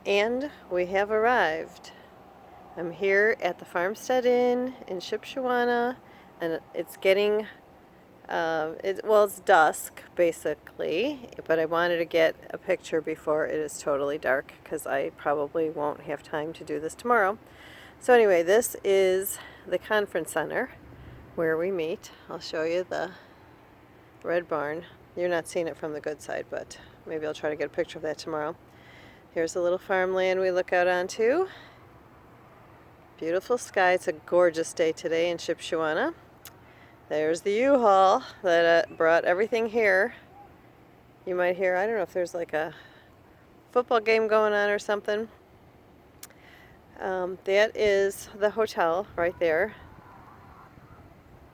And we have arrived. I'm here at the Farmstead Inn in Shipshewana, and it's getting, it's dusk basically, but I wanted to get a picture before it is totally dark because I probably won't have time to do this tomorrow. So anyway, this is the conference center where we meet. I'll show you the red barn. You're not seeing it from the good side, but maybe I'll try to get a picture of that tomorrow. Here's a little farmland we look out onto. Beautiful sky. It's a gorgeous day today in Shipshewana. There's the U-Haul that brought everything here. You might hear, I don't know if there's like a football game going on or something. That is the hotel right there.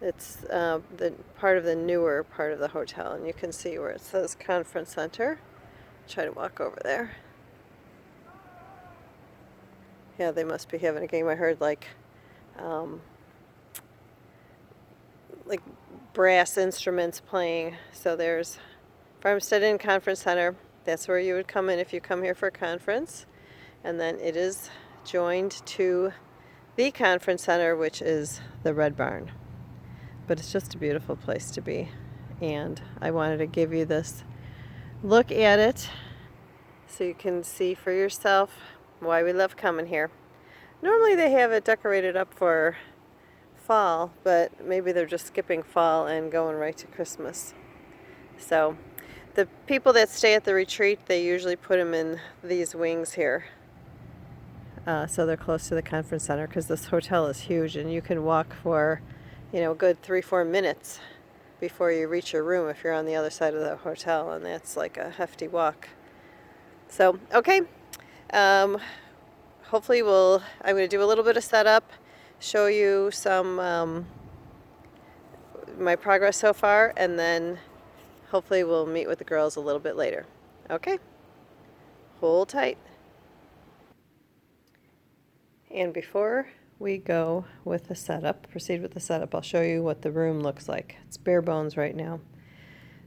It's the part of the newer part of the hotel, and you can see where it says Conference Center. Try to walk over there. Yeah, they must be having a game. I heard like brass instruments playing. So there's Farmstead Inn Conference Center. That's where you would come in if you come here for a conference. And then it is joined to the conference center, which is the Red Barn. But it's just a beautiful place to be. And I wanted to give you this look at it so you can see for yourself why we love coming here. Normally they have it decorated up for fall, but maybe they're just skipping fall and going right to Christmas. So the people that stay at the retreat, they usually put them in these wings here. So they're close to the conference center because this hotel is huge and you can walk for, a good 3-4 minutes before you reach your room if you're on the other side of the hotel, and that's like a hefty walk. So, okay. Hopefully I'm going to do a little bit of setup, show you some my progress so far, and then hopefully we'll meet with the girls a little bit later. Okay? Hold tight. And before we go with the setup, proceed with the setup, I'll show you what the room looks like. It's bare bones right now.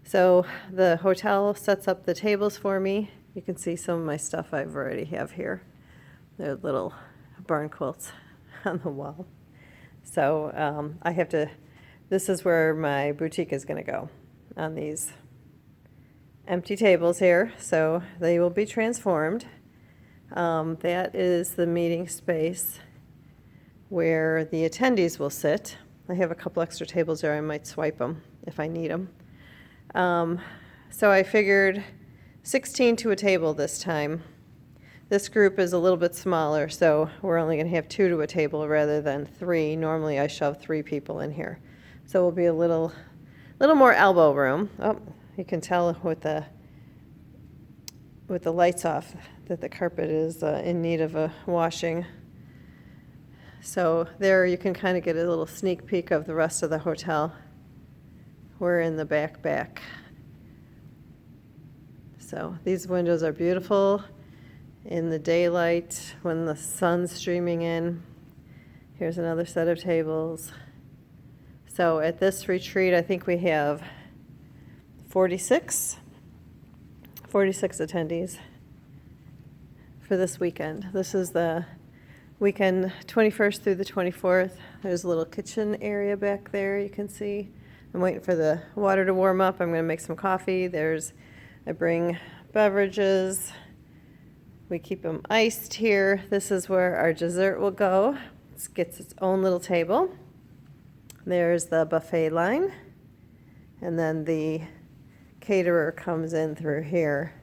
So the hotel sets up the tables for me. You can see some of my stuff I've already have here. They're little barn quilts on the wall. So this is where my boutique is going to go, on these empty tables here. So they will be transformed. That is the meeting space where the attendees will sit. I have a couple extra tables there. I might swipe them if I need them. So I figured 16 to a table this time. This group is a little bit smaller, so we're only going to have 2 to a table rather than 3. Normally I shove 3 people in here. So we'll be a little more elbow room. Oh, you can tell with the lights off that the carpet is in need of a washing. So there you can kind of get a little sneak peek of the rest of the hotel. We're in the back. So these windows are beautiful in the daylight when the sun's streaming in. Here's another set of tables. So at this retreat, I think we have 46 attendees for this weekend. This is the weekend 21st through the 24th. There's a little kitchen area back there you can see. I'm waiting for the water to warm up. I'm going to make some coffee. I bring beverages. We keep them iced here. This is where our dessert will go. It gets its own little table. There's the buffet line. And then the caterer comes in through here.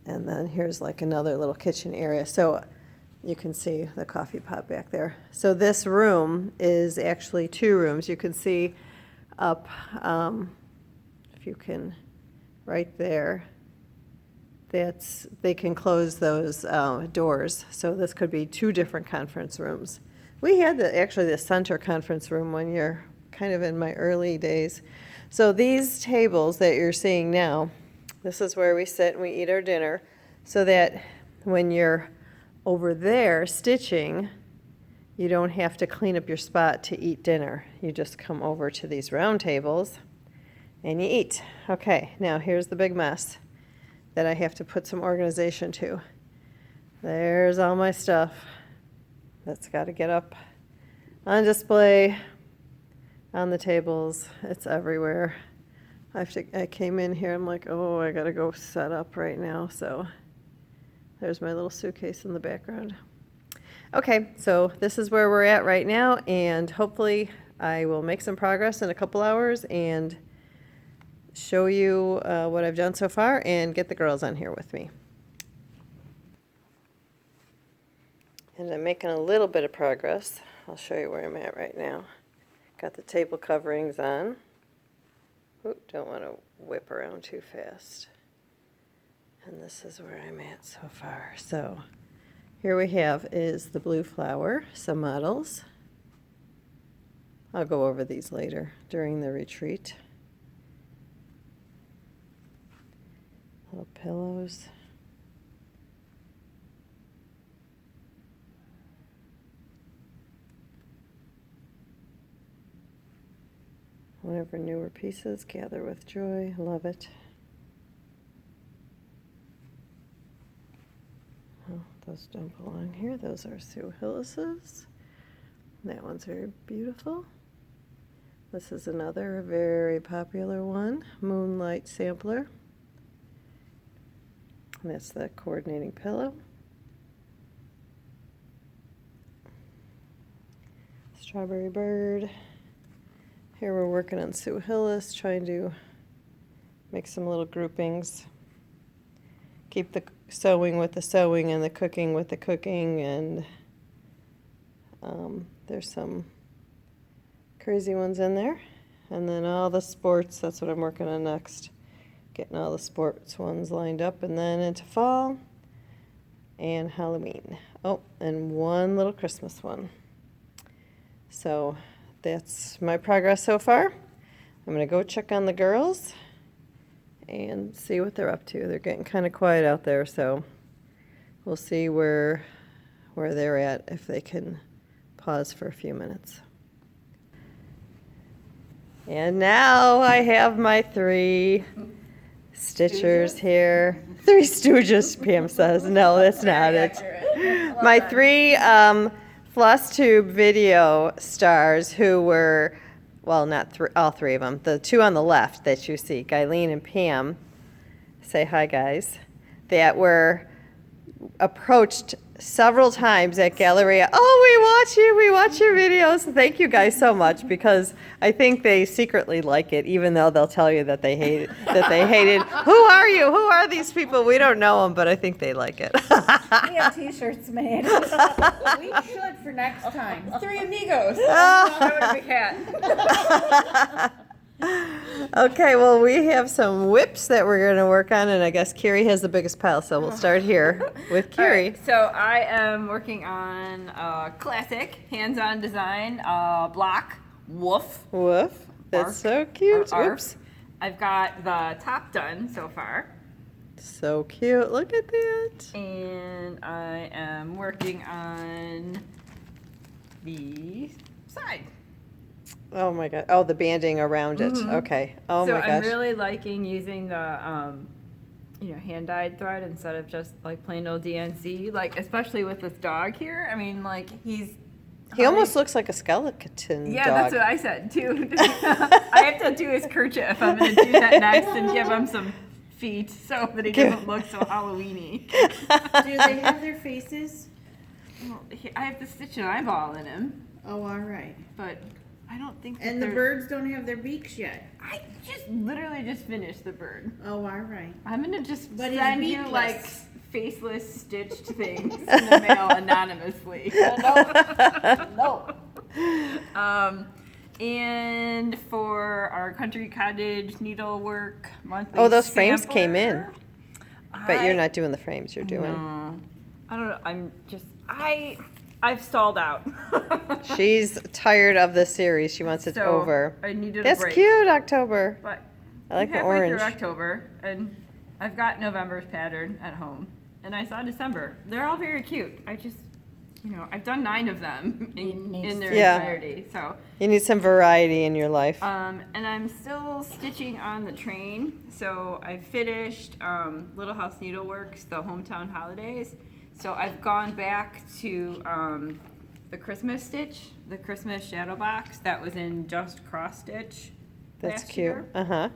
And then here's like another little kitchen area. So you can see the coffee pot back there. So this room is actually 2 rooms. You can see up, if you can, right there. They can close those doors. So this could be 2 different conference rooms. We had actually the center conference room one year, kind of in my early days. So these tables that you're seeing now, this is where we sit and we eat our dinner, so that when you're over there stitching, you don't have to clean up your spot to eat dinner. You just come over to these round tables and you eat. Okay, now here's the big mess that I have to put some organization to. There's all my stuff that's got to get up on display on the tables. It's everywhere. I came in here, I'm like, oh, I got to go set up right now. So there's my little suitcase in the background. Okay, so this is where we're at right now, and hopefully I will make some progress in a couple hours and show you what I've done so far and get the girls on here with me. And I'm making a little bit of progress. I'll show you where I'm at right now. Got the table coverings on. Ooh, don't want to whip around too fast. And this is where I'm at so far. So here we have is the blue flower, some models. I'll go over these later during the retreat. Little pillows. Whatever newer pieces, gather with joy. Love it. Oh, those don't belong here. Those are Sue Hillis's. That one's very beautiful. This is another very popular one, Moonlight Sampler. And that's the coordinating pillow. Strawberry Bird. Here we're working on Sue Hillis, trying to make some little groupings. Keep the sewing with the sewing and the cooking with the cooking, and there's some crazy ones in there. And then all the sports, that's what I'm working on next. Getting all the sports ones lined up, and then into fall and Halloween. Oh, and one little Christmas one. So that's my progress so far. I'm going to go check on the girls and see what they're up to. They're getting kind of quiet out there, so we'll see where they're at, if they can pause for a few minutes. And now I have my 3 stitchers here. 3 stooges, Pam says. No, that's not it. My 3 Flosstube video stars who were, well, not all 3 of them. The 2 on the left that you see, Guyleen and Pam, say hi, guys, that were approached several times at Galleria. Oh, we watch your videos. Thank you guys so much, because I think they secretly like it, even though they'll tell you that they hate it, Who are you? Who are these people? We don't know them, but I think they like it. We have t-shirts made. We should for next time. 3 amigos. That would be had. Okay, well, we have some whips that we're going to work on, and I guess Carrie has the biggest pile, so we'll start here with Carrie. Right, so I am working on a classic hands-on design block, woof. Woof. That's Arc, so cute. or arc. Oops. I've got the top done so far, So cute. Look at that. and I am working on the side. Oh my god. Oh, the banding around it. Okay. Oh so my gosh. I'm really liking using the hand-dyed thread instead of just like plain old DNC, like especially with this dog here. I mean, like He almost looks like a skeleton Yeah, dog. that's what I said too. I have to do his kerchief. I'm going to do that next and give him some feet so that he doesn't look so Halloween-y. Do they have their faces? Well, I have to stitch an eyeball in him, Oh, all right. but I don't think that And the they're- birds don't have their beaks yet. I literally just finished the bird. Oh, all right. I'm going to just But he's send you beakless. like faceless stitched things in the mail anonymously. No. And for our country cottage needlework monthly. Oh, those frames sampler, came in. But you're not doing the frames, you're doing. No. I don't know. I've stalled out. She's tired of the series. She wants it So, over. I needed That's a break. cute, October. But I like the halfway orange. through October, and I've got November's pattern at home, and I saw December. They're all very cute. I've done 9 of them in their Yeah. entirety. So, You need some variety in your life. and I'm still stitching on the train. So I finished Little House Needleworks, the Hometown Holidays. So I've gone back to the Christmas stitch, the Christmas shadow box that was in just cross stitch. That's last cute. year. Uh-huh.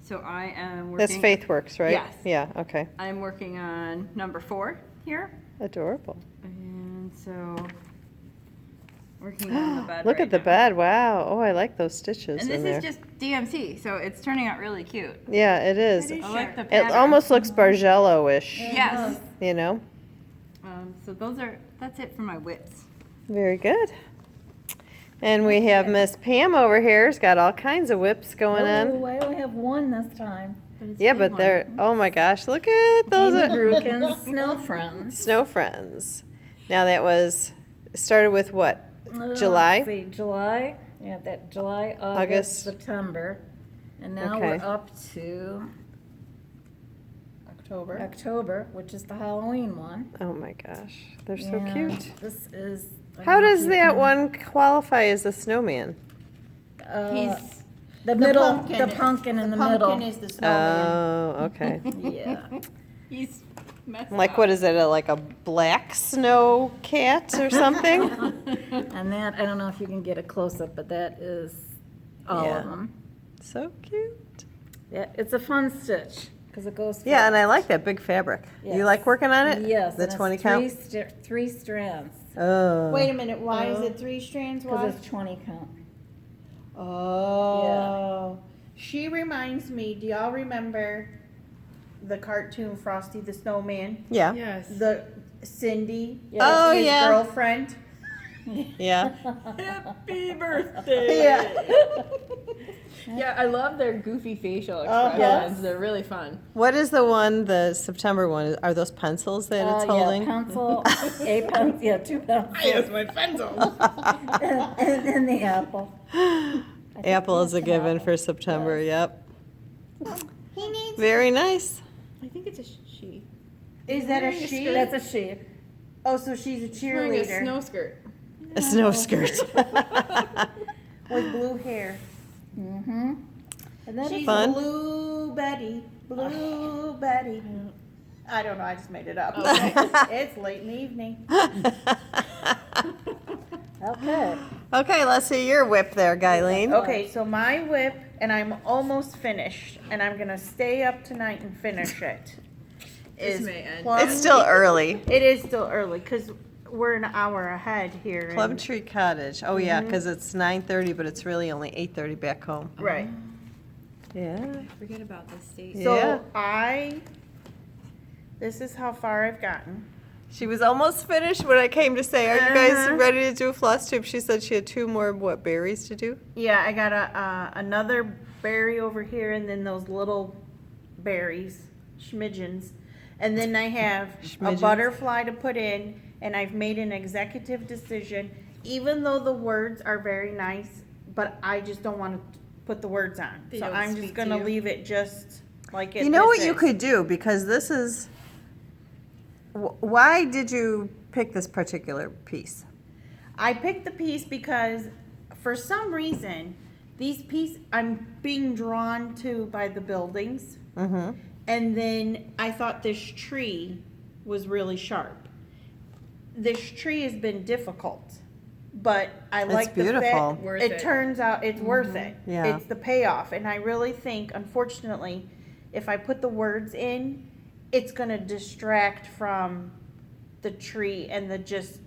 So I am working. That's Faithworks, right? Yes. Yeah, okay. I'm working on number 4 here, Adorable. and so working on the bed. Look right at the now. bed. Wow. Oh, I like those stitches And in this there. is just DMC, so it's turning out really cute. Yeah, it is. It is I like the It pattern. almost looks Bargello-ish, Yes. you know? So that's it for my whips. Very good. And we have Miss Pam over here. Has got all kinds of whips going on. I only have one this time. Yeah, but they're, oh my gosh, look at those. Amy Are Grukin's Snow Friends. Snow Friends. Now that was, started with what? July? Let's see, July, yeah, that July, August. August, September. And now we're Okay. up to October. October, which is the Halloween one. Oh my gosh, they're so And cute. This is. I How don't know if does you that can- one qualify as a snowman? He's The middle, pumpkin. the pumpkin in the middle. Pumpkin is the snowman. Oh, okay. Yeah. he's messed Like, up. what is it, like a black snow cat or something? And that, I don't know if you can get a close-up, but that is all Yeah. of them. So cute. Yeah, it's a fun stitch, because it goes. Yeah, and I fast. like that big fabric. You Yes. like working on it? Yes. The and it's 20 count? Three strands, Oh. Wait a minute, why is it 3 strands? Why? because it's 20 count. Oh. She reminds me, do y'all remember the cartoon Frosty the Snowman? Yeah. Yes. The Cindy, Oh, his yeah. girlfriend. Yeah. Happy birthday. Yeah. Yeah, I love their goofy facial Oh, expressions. yes. They're really fun. What is the one, the September one? Are those pencils that it's holding? Yeah, pencil, a pencil, yeah, 2 pencils, my pencil. and the apple. I think Apple is a that's an given apple. for September, yep. He needs. Very nice. I think it's a she. Is that a Wearing a she? skirt. That's a sheep. Oh, so she's a Wearing a cheerleader snow skirt. A snow skirt. with blue hair. Mm-hmm. And that She's is Fun. Blue Betty. Blue Betty. I don't know. I just made it up. It's late in the evening. okay. Okay, let's see your whip there, Guyleen. Okay, so my whip, and I'm almost finished, and I'm gonna stay up tonight and finish it. This Is may end. plum- It's still early. It is still early because we're an hour ahead here. Plum and- Tree Cottage. Oh, yeah, Mm-hmm. because it's 9:30, but it's really only 8:30 back home. Right. Yeah. Forget about this state. Yeah. So this is how far I've gotten. She was almost finished when I came to say, are you guys Uh-huh. ready to do a Flosstube? She said she had 2 more, berries to do? Yeah, I got another berry over here, and then those little berries, schmidgens. And then I have a Schmidgens. butterfly to put in, and I've made an executive decision, even though the words are very nice, but I just don't want to put the words on. They So don't I'm speak just to gonna you? leave it just like it You know this what you is. could do, because this is, why did you pick this particular piece? I picked the piece because for some reason, these pieces, I'm being drawn to by the buildings. Mm-hmm. And then I thought this tree was really sharp. This tree has been difficult, but I It's like the beautiful. fit. Worth It it. turns out it's worth it. Yeah. It's the payoff. And I really think, unfortunately, if I put the words in, it's gonna distract from the tree and the just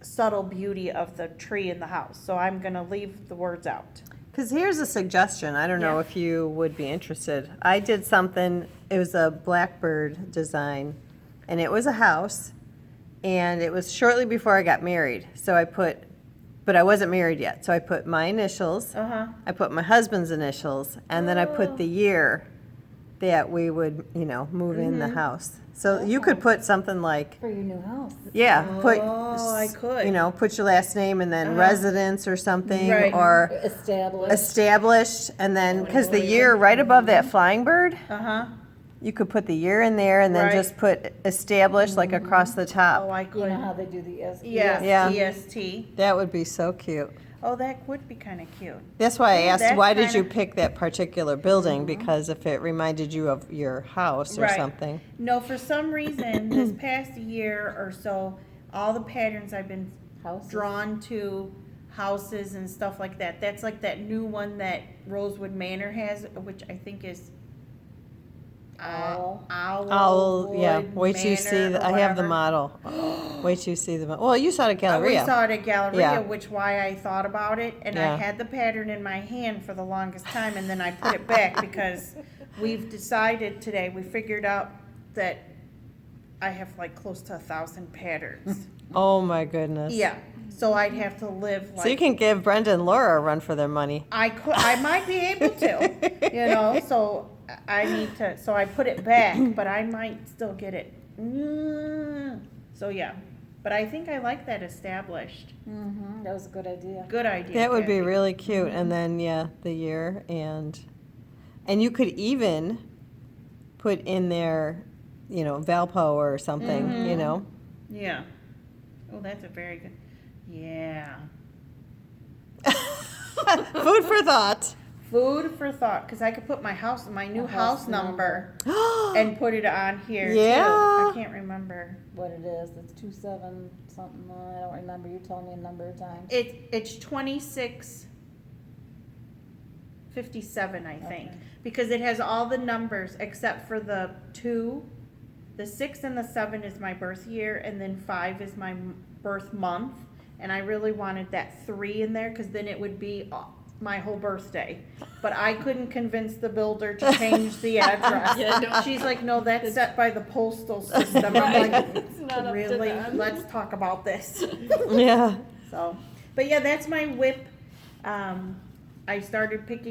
subtle beauty of the tree in the house. So I'm gonna leave the words out. Because here's a suggestion. I don't know Yeah. if you would be interested. I did something, it was a blackbird design, and it was a house, and it was shortly before I got married. So I put, but I wasn't married yet. So I put my initials, Uh-huh. I put my husband's initials, and then I put the year that we would, move in the house. So you could put something like, For your new house. yeah, put, Oh, I could. put your last name and then residence or something, Right. or Established. established, and then, because the year right above that flying bird, Uh-huh. you could put the year in there and then Right. just put established like across the Oh, top. I You could. know how they do the Yes, Yeah. EST. That would be so cute. Oh, that would be kind of cute. That's why I asked, That's why did you kinda- pick that particular building? Because if it reminded you of your house or Right. something. No, for some reason, this past year or so, all the patterns I've been Houses. drawn to houses and stuff like that. That's like that new one that Rosewood Manor has, which I think is Owl. Owl, yeah, wait till you see, Manor or I have the whatever. model. Wait till you see the, well, you saw it at We Galleria. saw it at Galleria, Yeah. which why I thought about it, and Yeah. I had the pattern in my hand for the longest time, and then I put it back because we've decided today, we figured out that I have like close to 1,000 patterns. Oh, my goodness. Yeah, so I'd have to live So you like, can give Brenda and Laura a run for their money. I might be able to, so I need to, so I put it back, but I might still get it. So yeah, but I think I like that established. Mm-hmm, that was a good idea. Good idea. That would be Kathy. really cute, and then, yeah, the year, and you could even put in there, Valpo or something, you know? Yeah. Oh, that's a very good, yeah. Food for thought. Food for thought, because I could put my new A house house number and put it on here too. Yeah. I can't remember. What it is, it's 27 something, I don't remember, you told me a number of times. It's 2657, I think, Okay. because it has all the numbers except for the 2. The 6 and the 7 is my birth year, and then 5 is my birth month. And I really wanted that 3 in there, because then it would be my whole birthday. But I couldn't convince the builder to change the address. She's like, no, that's set by the postal system. I'm like, really? Let's talk about this. Yeah. So, but yeah, that's my whip. I started picked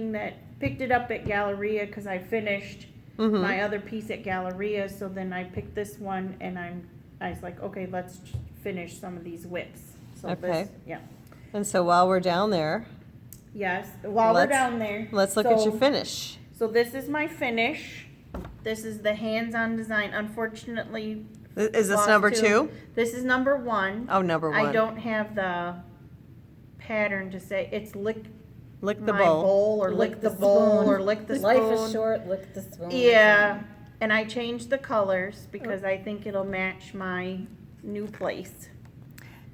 it up at Galleria because I finished Mm-hmm. my other piece at Galleria. So then I picked this one, and I was like, okay, let's finish some of these whips. So Okay. yeah. And so while we're down there, Yes. While we're Let's- down there, let's look at your so- finish. So this is my finish. This is the hands-on design. Unfortunately, Is this lost number two. 2? This is number 1. Oh, number 1. I don't have the pattern to say it's lick Lick the my bowl. bowl or lick the bowl or lick the Life spoon. is short, lick the spoon. Yeah, and I changed the colors because I think it'll match my new place.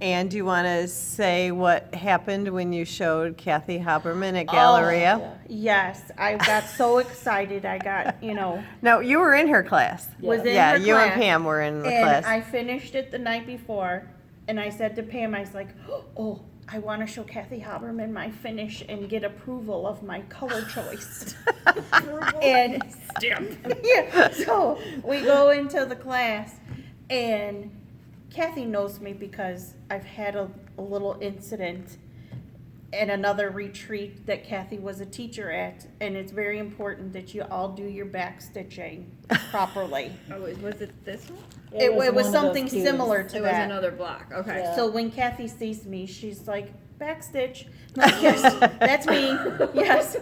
And do you want to say what happened when you showed Kathy Haberman at Galleria? Yes, I got so excited. I got, No, you were in her class. was in Yeah, her you and class. Pam were in the And class. I finished it the night before, and I said to Pam, I was like, oh, I want to show Kathy Haberman my finish and get approval of my color choice. And yeah, so we go into the class, and Kathy knows me because I've had a little incident at another retreat that Kathy was a teacher at, and it's very important that you all do your back stitching properly. Oh, was it this one? It was one of those something cues. similar to It was that. another block. Okay. Yeah. So when Kathy sees me, she's like, backstitch. I'm like, yes, that's me. Yes.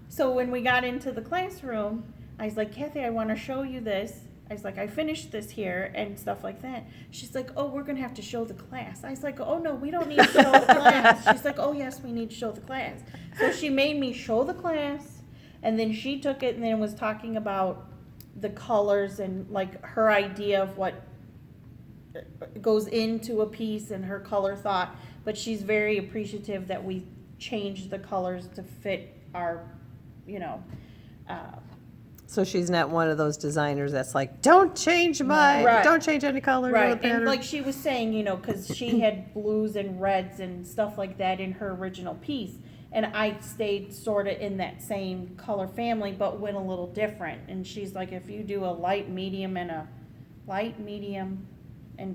So when we got into the classroom, I was like, Kathy, I want to show you this. I was like, I finished this here and stuff like that. She's like, oh, we're going to have to show the class. I was like, oh, no, we don't need to show the class. She's like, oh, yes, we need to show the class. So she made me show the class, and then she took it and then was talking about the colors and like her idea of what goes into a piece and her color thought. But she's very appreciative that we changed the colors to fit our, So she's not one of those designers that's like, don't change Right. don't change any color. right. of the pattern." And like she was saying, because she had blues and reds and stuff like that in her original piece. And I stayed sort of in that same color family, but went a little different. And she's like, if you do a light, medium, and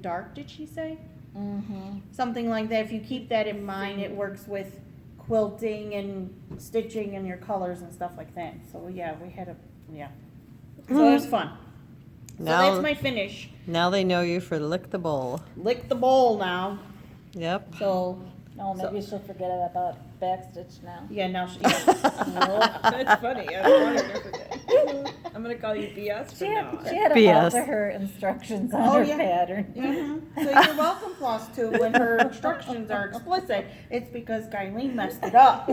dark, did she say? Mm-hmm. Something like that. If you keep that in mind, it works with quilting and stitching and your colors and stuff like that. So yeah, we had so it was fun. So Now- that's my finish. Now they know you for lick the bowl. Lick the bowl now. Yep. So No, maybe she'll forget about backstitch now. yeah, now That's funny. I wanted to forget. I'm gonna call you BS She from now on. had to BS. alter her instructions on Oh, her yeah. pattern. So you're welcome, Flosstube, when her instructions are explicit. It's because Guyleen messed it up.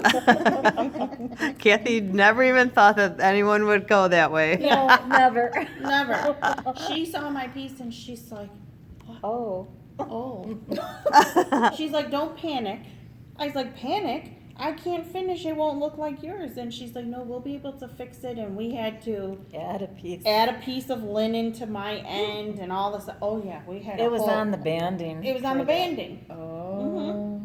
Kathy never even thought that anyone would go that way. No, never. Never. She saw my piece and she's like, Oh. oh. She's like, don't panic. I was like, panic? I can't finish. It won't look like yours. And she's like, no, we'll be able to fix it. And we had to Add a piece. add a piece of linen to my end and all this. Oh yeah, we had. It was on the banding. It was on for the that. banding. Oh.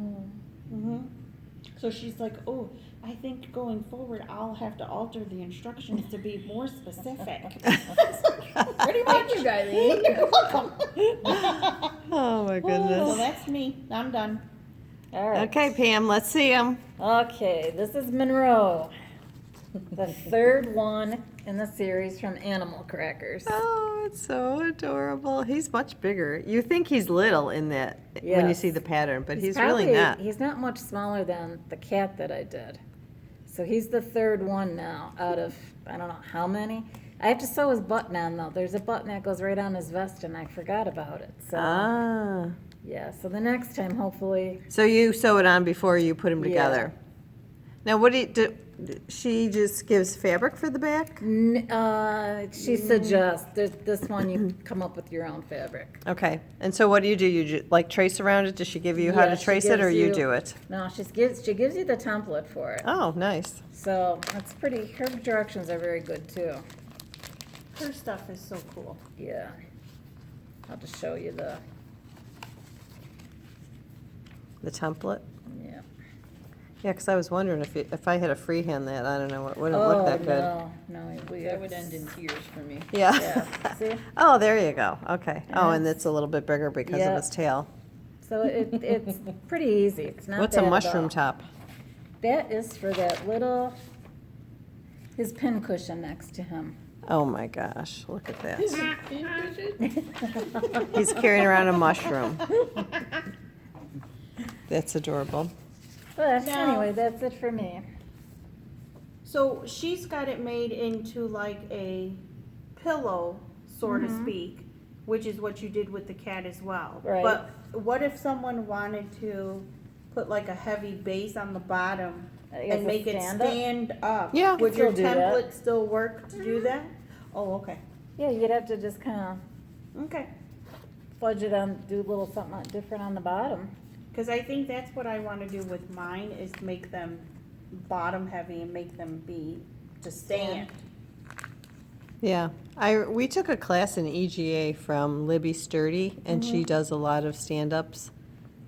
So she's like, oh, I think going forward, I'll have to alter the instructions to be more specific. Pretty much. Thank you, Guyleen. You're welcome. Oh my So goodness. that's me. I'm done. All right. Okay, Pam, let's see them. Okay, this is Monroe. The third one in the series from Animal Crackers. Oh, it's so adorable. He's much bigger. You think he's little in that when you Yes. see the pattern, but he's probably, really not. He's not much smaller than the cat that I did. So he's the third one now out of, I don't know how many. I have to sew his button on though. There's a button that goes right on his vest and I forgot about it. So, Ah. yeah, so the next time hopefully, So you sew it on before you put them Yeah. together. Now, what do you do? She just gives fabric for the back? she suggests, this one you come up with your own fabric. Okay. And so what do? You like trace around it? Does she give you how Yeah, to she trace it, or gives you you- do it? No, she gives you the template for it. Oh, nice. So that's pretty, her directions are very good too. Her stuff is so cool. Yeah. I'll just show you the, The template. yeah. Yeah, because I was wondering if I had a freehand that, I don't know, it wouldn't look that good. No, we That have. would end in tears for me. Yeah. Yeah, see? Oh, there you go. Okay. Oh, and Yes. it's a little bit bigger because of Yep. his tail. So it's pretty easy. It's not What's a bad at mushroom all. top? That is for that little, his pin cushion next to him. Oh my gosh, look at that. He's carrying around a mushroom. That's adorable. But Now- anyway, that's it for me. So she's got it made into like a pillow, so to speak, which is what you did with the cat as well. Right. But what if someone wanted to put like a heavy base on the bottom Like and a make it stand-up? stand up? Yeah. Would your Still do that. template still work to do that? Oh, okay. Yeah, you'd have to just kind Okay. of fudge it on, do a little something different on the bottom. Because I think that's what I want to do with mine is make them bottom heavy and make them be to stand. Yeah, we took a class in EGA from Libby Sturdy, and she does a lot of stand-ups.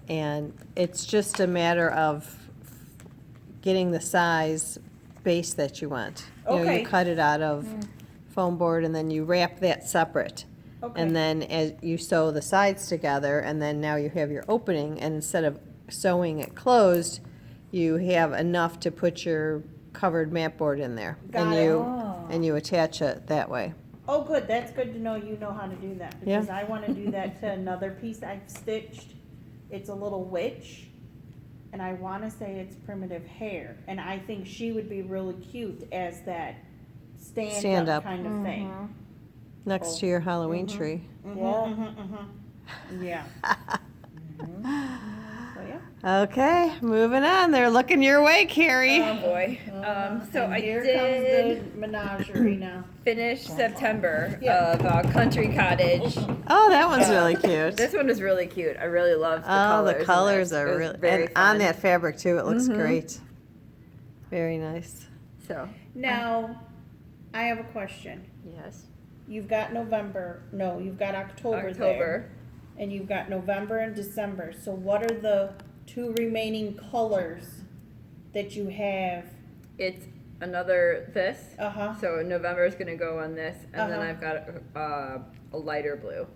And it's just a matter of getting the size base that you want. You know, Okay. you cut it out of foam board, and then you wrap that separate. Okay. And then as you sew the sides together, and then now you have your opening, and instead of sewing it closed, you have enough to put your covered mat board in there. Got and it. you Oh. and you attach it that way. Oh, good, that's good to know you know how to do that, Yeah. because I wanna do that to another piece I've stitched. It's a little witch, and I wanna say it's primitive hair, and I think she would be really cute as that Stand stand-up up. kind of thing. Next to your Halloween tree. Yeah. So, yeah. Okay, moving on. They're looking your way, Carrie. Oh, boy. So And I here did comes the menagerie now. finish September Yeah. of Country Cottage. Oh, that one's really cute. This one was really cute. I really loved the Oh, colors. the in colors this. It are was really, very and on fun. that fabric too, it looks great. Very nice. So, Now, I have a question. yes. You've got you've got October there. October. And you've got November and December. So what are the two remaining colors that you have? It's another this. Uh-huh. So November is going to go on this, and then Uh-huh. I've got a lighter blue,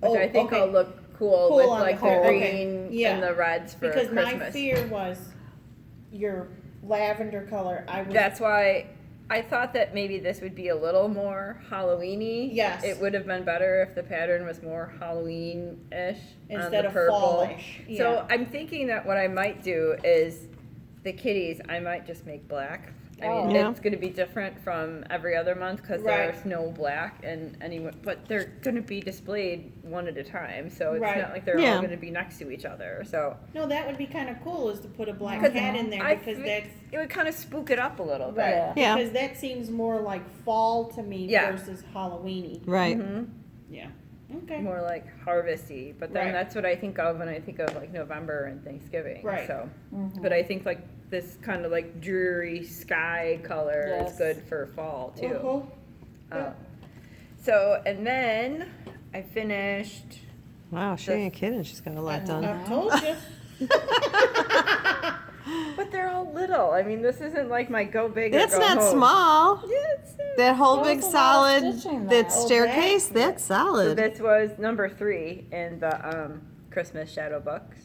which Oh, I think okay. will look cool, Cool with on like the the whole, green okay. Yeah. and the reds for Because Christmas. my fear was your lavender color. That's why I thought that maybe this would be a little more Halloween-y. Yes. It would have been better if the pattern was more Halloween-ish on Instead the of purple. fallish, So yeah. I'm thinking that what I might do is the kitties, I might just make black I mean, Oh. Yeah. it's going to be different from every other month because Right. there's no black and but they're going to be displayed one at a time. So it's Right. not like they're Yeah. all going to be next to each other. So No, that would be kind of cool is to put a black Because cat in there because that's it would kind of spook it up a little bit. right. Yeah. Because that seems more like fall to me Yeah. versus Halloweeny. Right. hmm Yeah. Okay. More like harvesty, but then Right. that's what I think of when I think of like November and Thanksgiving. Right. So, Mhm. but I think like this kind of like dreary sky color Yes. is good for fall too. Uh-huh. Yeah. So, and then I finished. Wow, she ain't kidding. She's got a lot done. I told you. But they're all little. I mean, this isn't like my go big or It's go not home. small. Yeah, it's That whole That big was a lot of solid, stitching, that though. staircase, that's So solid. this was number 3 in the Christmas shadow box.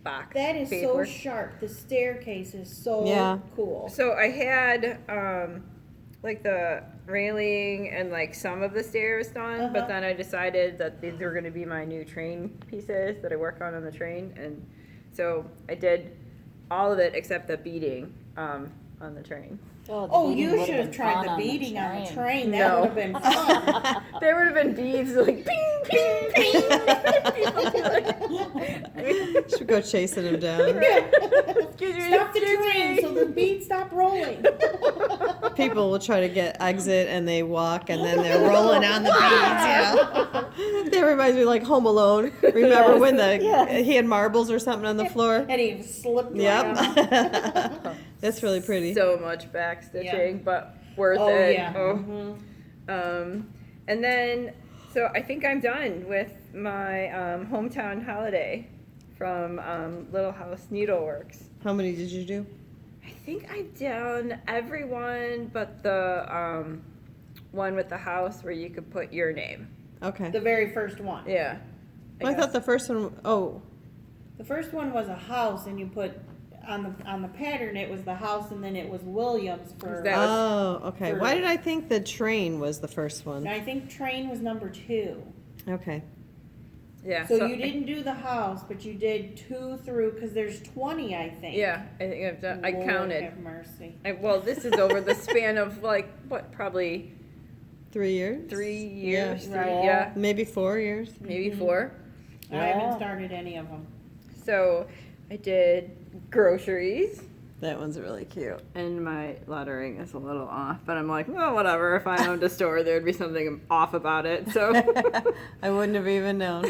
That is so paper. sharp. The staircase is so Yeah. cool. So I had like the railing and like some of the stairs done, but Uh-huh. then I decided that these were going to be my new train pieces that I work on the train, and so I did all of it except the beading on the train. the Oh, beading you would've should have been tried fun the on beading on the train. train. That No. would have been fun. There would have been beads like ping, ping, ping. People be like, Should go chasing him down. Excuse me, Stop the excuse train me. so the beads stop rolling. People will try to get exit and they walk and then they're rolling on the beads. Yeah. That reminds me of like Home Alone. Remember when he had marbles or something on the floor? And he slipped right Yep. on. That's really pretty. So much back stitching, but worth Oh, it. yeah. Oh. And then, so I think I'm done with my hometown holiday from Little House Needleworks. How many did you do? I think I've done every one but the one with the house where you could put your name. Okay. The very first one. Yeah. I thought the first one, The first one was a house, and you put on the pattern. It was the house, and then it was Williams for. That was- oh, okay. for- Why did I think the train was the first And one? I think train was number 2. Okay. Yeah. So you didn't do the house, but you did 2 through because there's 20, I think. Yeah, I think I've done. I Lord counted. Have mercy. Well, this is over the span of like what, probably 3 years? 3 years. Yeah. Three, yeah, Maybe 4 years? maybe 4. I haven't started any of them. So I did groceries, That one's really cute. and my lettering is a little off, but I'm like, well, whatever. If I owned a store, there'd be something off about it. So I wouldn't have even known.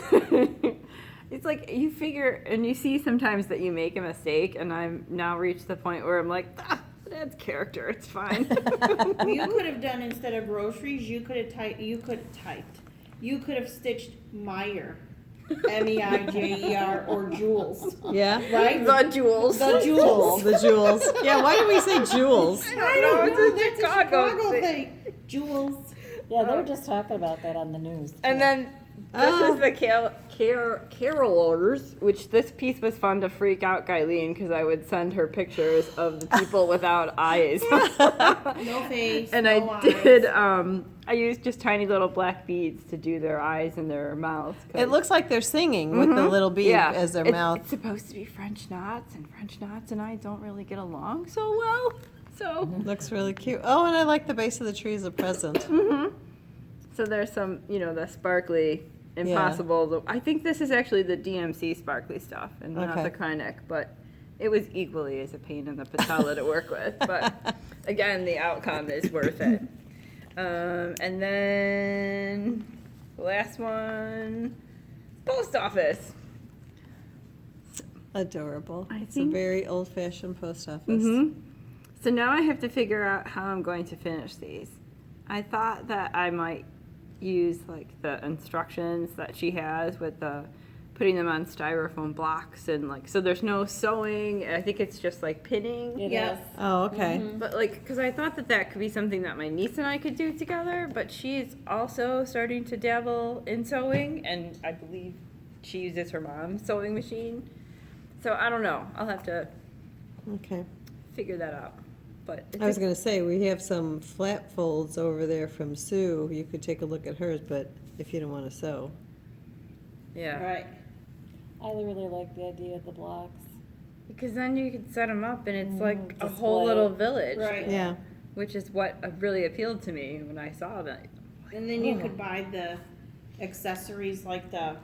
it's like you figure, and you see sometimes that you make a mistake, and I'm now reached the point where I'm like, that's character. It's fine. You could have done instead of groceries. You could have typed. You could have stitched Meyer, Meijer, or Jewels. Yeah? Right? The jewels. The Jewels. The jewels. Yeah, why do we say jewels? I don't know. It's a That's a Chicago Chicago thing. thing. Jewels. Yeah, they were just talking about that on the news. And then this is the carolers, which this piece was fun to freak out Guyleen because I would send her pictures of the people without eyes. No face. And no I eyes. did, I used just tiny little black beads to do their eyes and their mouths. 'cause- It looks like they're singing with the little bead yeah, as their it's, mouth. It's supposed to be French knots and I don't really get along so well. So, Looks really cute. Oh, and I like the base of the tree as a present. so there's some, the sparkly impossible. I think this is actually the DMC sparkly stuff and not Okay. the Kreinik, but it was equally as a pain in the patella to work with. But again, the outcome is worth it. And then the last one, post office. Adorable. I It's a think- very old-fashioned post office. Mm-hmm. So now I have to figure out how I'm going to finish these. I thought that I might use like the instructions that she has with the putting them on styrofoam blocks and like so there's no sewing. I think it's just like pinning. It Yes. is. Oh, okay. But like, because I thought that could be something that my niece and I could do together, but she's also starting to dabble in sewing, and I believe she uses her mom's sewing machine. So I don't know. I'll have to Okay. figure that out. But it's I was going to say, we have some flat folds over there from Sue. You could take a look at hers, but if you don't want to sew. yeah, Right. I really like the idea of the blocks. because then you could set them up, and it's like a display. whole little village. Right. Yeah. which is what really appealed to me when I saw that. And then you could buy the accessories like the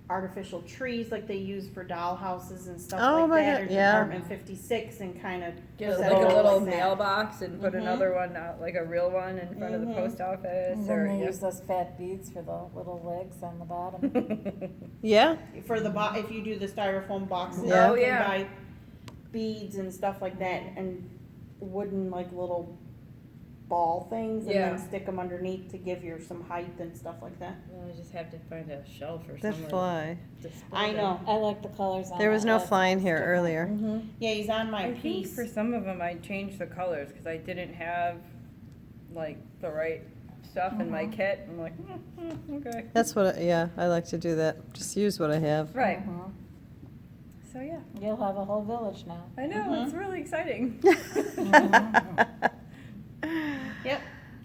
artificial trees like they use for doll houses and stuff Oh like my that, God, or yeah. Department 56, and kind of Get set like it a up little like that. mailbox and put Mhm. another one out, like a real one in front of the post office. And Or then they use those fat beads for the little legs on the bottom. Yeah. For the if you do the styrofoam boxes, Yeah. Oh, you can yeah. buy beads and stuff like that, and wooden like little ball things, and Yeah. then stick them underneath to give you some height and stuff like that. Well, I just have to find a shelf or That somewhere. fly. to display I them. know. I like the colors on There was that. no That's flying here different. earlier. Yeah, he's on my I think piece. for some of them I changed the colors because I didn't have like the right stuff in my kit. I'm like, okay. That's what, yeah, I like to do that. Just use what I have. Right. Mhm. So yeah, You'll have a whole village now. I know it's really exciting. Yep,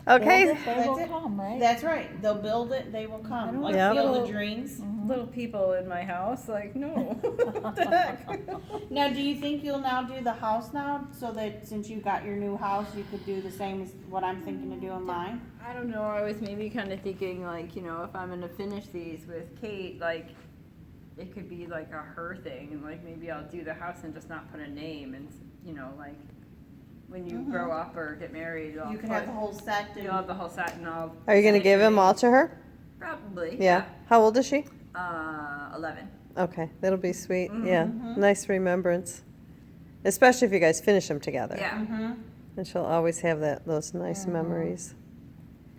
Okay. Build it, they will That's it. come, right? that's right. They'll build it, they will I come. don't Like Yeah. Field feel- of Dreams. Little people in my house, like no. What the heck? Now, do you think you'll now do the house now, so that since you got your new house, you could do the same as what I'm thinking of doing mine? I don't know. I was maybe kind of thinking like, you know, if I'm gonna finish these with Kate, like it could be like a her thing, and like maybe I'll do the house and just not put a name, and you know, like when you grow up or get married, You can have the whole set and. you'll have the whole set, and I'll. Are you going to stick give your them name. all to her? Probably. Yeah. How old is she? 11. Okay, that'll be sweet. Mhm. Yeah, nice remembrance. Especially if you guys finish them together. Yeah. Mm-hmm, And she'll always have those nice memories.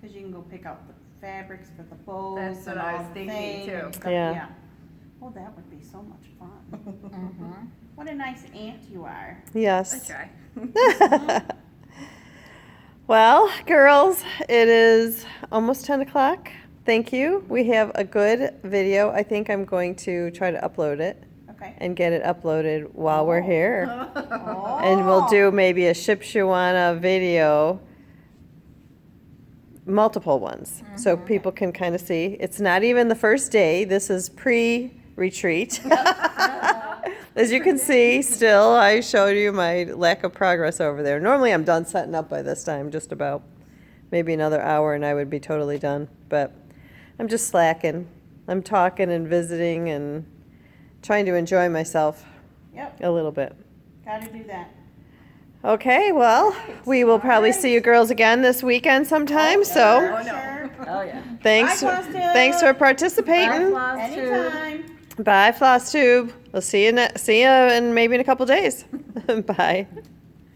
cause you can go pick out the fabrics for the bows That's what and I all was the thinking, thing too. and stuff, Yeah. Well, that would be so much fun. Mhm. What a nice aunt you are. Yes. Okay. Well, girls, it is almost 10 o'clock. Thank you. We have a good video. I think I'm going to try to upload it Okay. and get it uploaded while we're here. Oh. And we'll do maybe a Shipshewana video, multiple ones, so people can kind of see. It's not even the first day. This is pre-retreat. As you can see, still, I showed you my lack of progress over there. Normally, I'm done setting up by this time, just about. Maybe another hour and I would be totally done. But I'm just slacking. I'm talking and visiting and trying to enjoy myself Yep, a little bit. gotta do that. Okay, well, we will probably see you girls again this weekend sometime, so Sure. Oh yeah. thanks, Bye, Flosstube. thanks for participating. Anytime. Bye, Flosstube. We'll see you in maybe in a couple days. Bye.